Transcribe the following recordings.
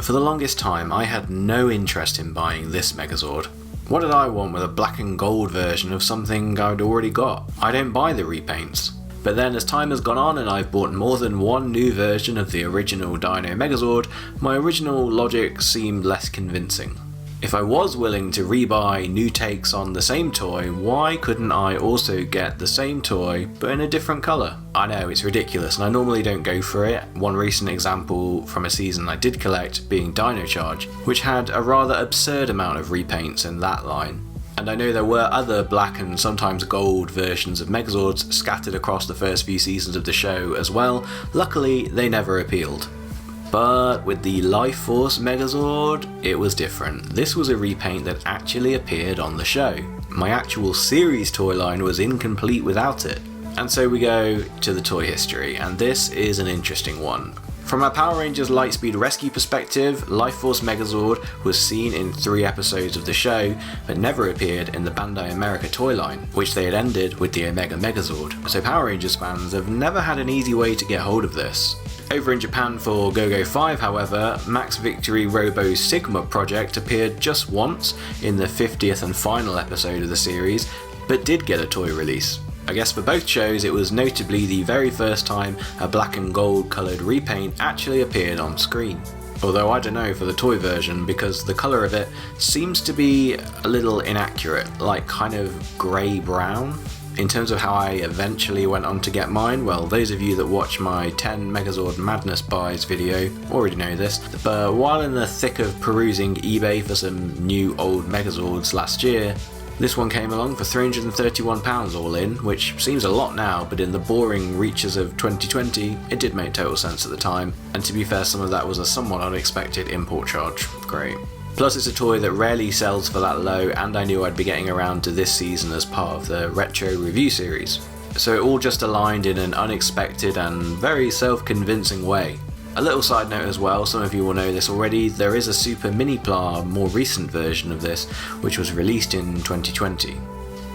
For the longest time, I had no interest in buying this Megazord. What did I want with a black and gold version of something I'd already got? I don't buy the repaints. But then as time has gone on and I've bought more than one new version of the original Dino Megazord, my original logic seemed less convincing. If I was willing to rebuy new takes on the same toy, why couldn't I also get the same toy but in a different colour? I know, it's ridiculous and I normally don't go for it. One recent example from a season I did collect being Dino Charge, which had a rather absurd amount of repaints in that line. And I know there were other black and sometimes gold versions of Megazords scattered across the first few seasons of the show as well. Luckily, they never appealed. But with the Lifeforce Megazord, it was different. This was a repaint that actually appeared on the show. My actual series toy line was incomplete without it. And so we go to the toy history, and this is an interesting one. From a Power Rangers Lightspeed Rescue perspective, Lifeforce Megazord was seen in 3 episodes of the show, but never appeared in the Bandai America toy line, which they had ended with the Omega Megazord. So Power Rangers fans have never had an easy way to get hold of this. Over in Japan for GoGoFive, however, Max Victory Robo's Sigma project appeared just once in the 50th and final episode of the series, but did get a toy release. I guess for both shows it was notably the very first time a black and gold coloured repaint actually appeared on screen. Although I don't know for the toy version, because the colour of it seems to be a little inaccurate, like kind of grey-brown. In terms of how I eventually went on to get mine, well, those of you that watch my 10 Megazord Madness buys video already know this, but while in the thick of perusing eBay for some new old Megazords last year, this one came along for £331 all in, which seems a lot now, but in the boring reaches of 2020, it did make total sense at the time, and to be fair, some of that was a somewhat unexpected import charge. Great. Plus it's a toy that rarely sells for that low, and I knew I'd be getting around to this season as part of the retro review series. So it all just aligned in an unexpected and very self-convincing way. A little side note as well, some of you will know this already, there is a Super Mini-Pla, more recent version of this, which was released in 2020.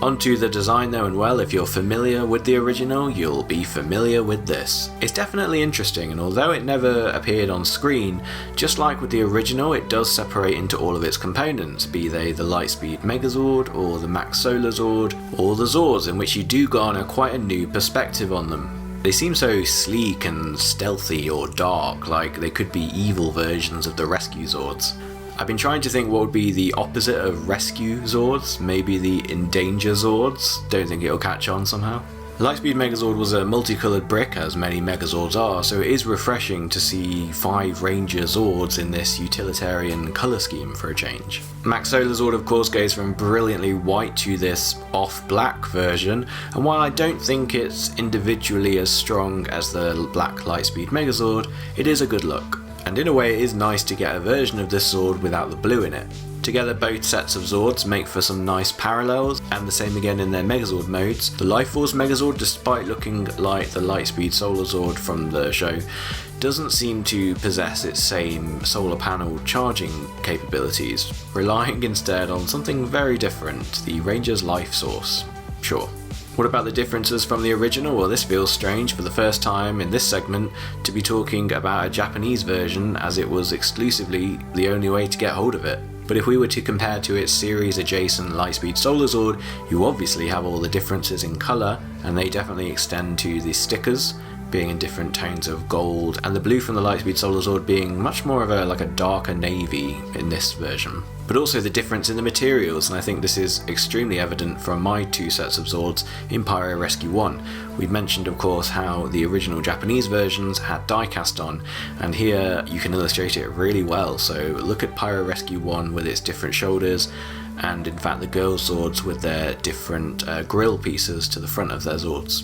Onto the design though, and well, if you're familiar with the original, you'll be familiar with this. It's definitely interesting, and although it never appeared on screen, just like with the original, it does separate into all of its components, be they the Lightspeed Megazord, or the Max Solarzord, or the Zords, in which you do garner quite a new perspective on them. They seem so sleek and stealthy or dark, like they could be evil versions of the Rescue Zords. I've been trying to think what would be the opposite of Rescue Zords, maybe the Endanger Zords, don't think it'll catch on somehow. Lightspeed Megazord was a multicoloured brick, as many Megazords are, so it is refreshing to see 5 Ranger Zords in this utilitarian colour scheme for a change. Max Solarzord of course goes from brilliantly white to this off-black version, and while I don't think it's individually as strong as the black Lightspeed Megazord, it is a good look. And in a way it is nice to get a version of this Zord without the blue in it. Together both sets of Zords make for some nice parallels, and the same again in their Megazord modes. The Lifeforce Megazord, despite looking like the Lightspeed Solarzord from the show, doesn't seem to possess its same solar panel charging capabilities, relying instead on something very different, the Ranger's life source. Sure. What about the differences from the original? Well, this feels strange for the first time in this segment to be talking about a Japanese version, as it was exclusively the only way to get hold of it. But if we were to compare to its series adjacent Lightspeed Solarzord, you obviously have all the differences in colour, and they definitely extend to the stickers being in different tones of gold, and the blue from the Lightspeed Solarzord being much more of a darker navy in this version. But also the difference in the materials, and I think this is extremely evident from my 2 sets of Zords in Pyro Rescue 1. We've mentioned of course how the original Japanese versions had die-cast on, and here you can illustrate it really well. So look at Pyro Rescue 1 with its different shoulders, and in fact the girls' Zords with their different grille pieces to the front of their Zords.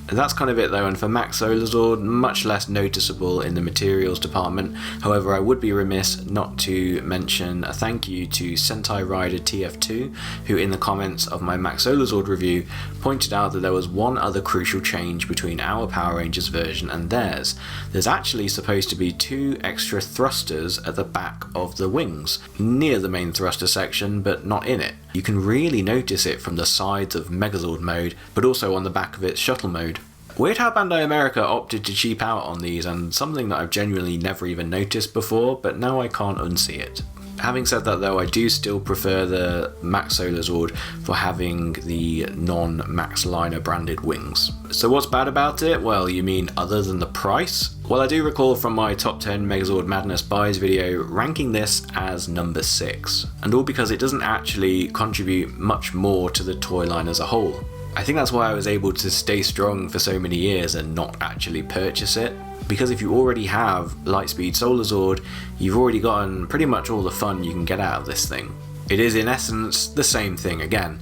That's kind of it though, and for Max Solarzord, much less noticeable in the materials department. However, I would be remiss not to mention a thank you to Sentai Rider TF2, who in the comments of my Max Solarzord review pointed out that there was one other crucial change between our Power Rangers version and theirs. There's actually supposed to be 2 extra thrusters at the back of the wings, near the main thruster section, but not in it. You can really notice it from the sides of Megazord mode, but also on the back of its shuttle mode. Weird how Bandai America opted to cheap out on these, and something that I've genuinely never even noticed before, but now I can't unsee it. Having said that though, I do still prefer the Max Solarzord for having the non-Max Liner branded wings. So what's bad about it? Well, you mean other than the price? Well, I do recall from my top 10 Megazord Madness buys video ranking this as number 6, and all because it doesn't actually contribute much more to the toy line as a whole. I think that's why I was able to stay strong for so many years and not actually purchase it. Because if you already have Lightspeed Solarzord, you've already gotten pretty much all the fun you can get out of this thing. It is in essence the same thing again,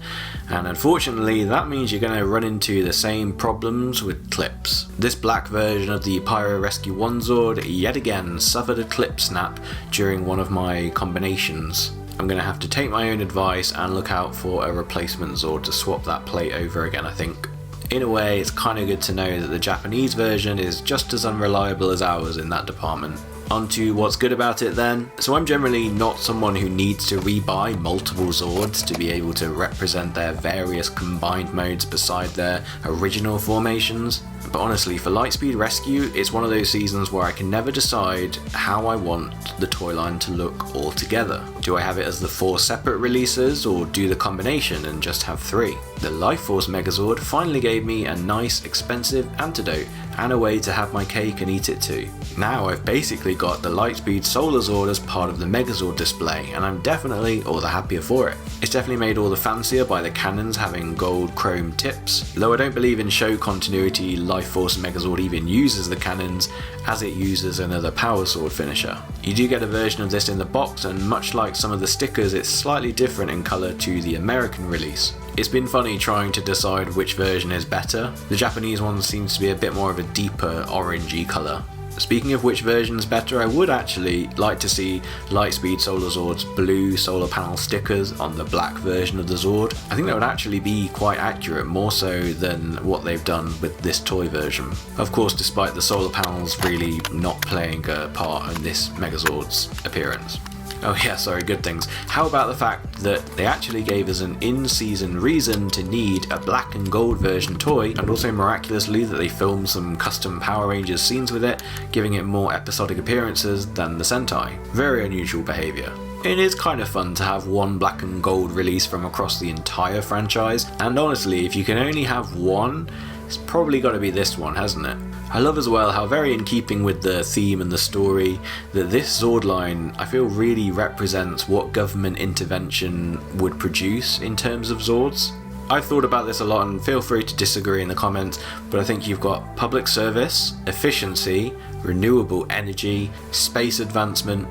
and unfortunately that means you're going to run into the same problems with clips. This black version of the Pyro Rescue 1 Zord yet again suffered a clip snap during one of my combinations. I'm going to have to take my own advice and look out for a replacement Zord to swap that plate over again, I think. In a way, it's kind of good to know that the Japanese version is just as unreliable as ours in that department. Onto what's good about it then. So I'm generally not someone who needs to rebuy multiple Zords to be able to represent their various combined modes beside their original formations. But honestly, for Lightspeed Rescue, it's one of those seasons where I can never decide how I want the toy line to look altogether. Do I have it as the 4 separate releases, or do the combination and just have 3? The Lifeforce Megazord finally gave me a nice, expensive antidote and a way to have my cake and eat it too. Now I've basically got the Lightspeed Solarzord as part of the Megazord display, and I'm definitely all the happier for it. It's definitely made all the fancier by the cannons having gold chrome tips, though I don't believe in show continuity Lifeforce Megazord even uses the cannons, as it uses another power sword finisher. You do get a version of this in the box, and much like some of the stickers, it's slightly different in colour to the American release. It's been funny trying to decide which version is better. The Japanese one seems to be a bit more of a deeper orangey colour. Speaking of which version's better, I would actually like to see Lightspeed Solarzord's blue solar panel stickers on the black version of the Zord. I think that would actually be quite accurate, more so than what they've done with this toy version. Of course, despite the solar panels really not playing a part in this Megazord's appearance. Oh yeah, sorry, good things. How about the fact that they actually gave us an in-season reason to need a black and gold version toy, and also miraculously that they filmed some custom Power Rangers scenes with it, giving it more episodic appearances than the Sentai. Very unusual behaviour. It is kind of fun to have one black and gold release from across the entire franchise, and honestly, if you can only have one, it's probably got to be this one, hasn't it? I love as well how very in keeping with the theme and the story that this Zord line I feel really represents what government intervention would produce in terms of Zords. I've thought about this a lot, and feel free to disagree in the comments, but I think you've got public service, efficiency, renewable energy, space advancement,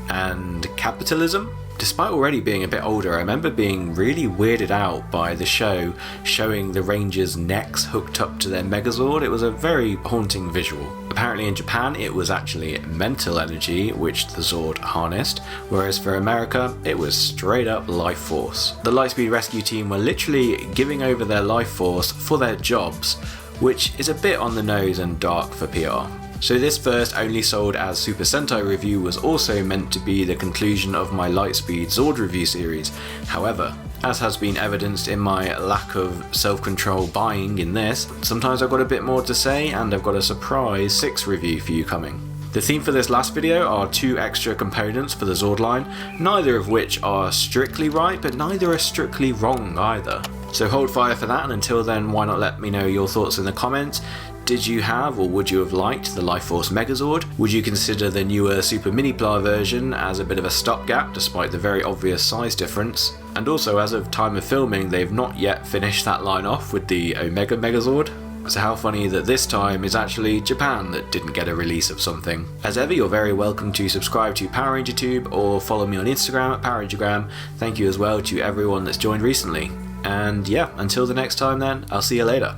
and capitalism. Despite already being a bit older, I remember being really weirded out by the show showing the Rangers' necks hooked up to their Megazord. It was a very haunting visual. Apparently in Japan it was actually mental energy which the Zord harnessed, whereas for America it was straight up life force. The Lightspeed Rescue team were literally giving over their life force for their jobs, which is a bit on the nose and dark for PR. So this first only sold as Super Sentai review was also meant to be the conclusion of my Lightspeed Zord review series. However, as has been evidenced in my lack of self-control buying in this, sometimes I've got a bit more to say, and I've got a surprise 6 review for you coming. The theme for this last video are 2 extra components for the Zord line, neither of which are strictly right, but neither are strictly wrong either. So hold fire for that, and until then, why not let me know your thoughts in the comments. Did you have, or would you have liked, the Lifeforce Megazord? Would you consider the newer Super Mini-Pla version as a bit of a stopgap despite the very obvious size difference? And also, as of time of filming, they've not yet finished that line off with the Omega Megazord. So how funny that this time is actually Japan that didn't get a release of something. As ever, you're very welcome to subscribe to Power Ranger Tube or follow me on Instagram at PowerRangergram. Thank you as well to everyone that's joined recently. And yeah, until the next time then, I'll see you later.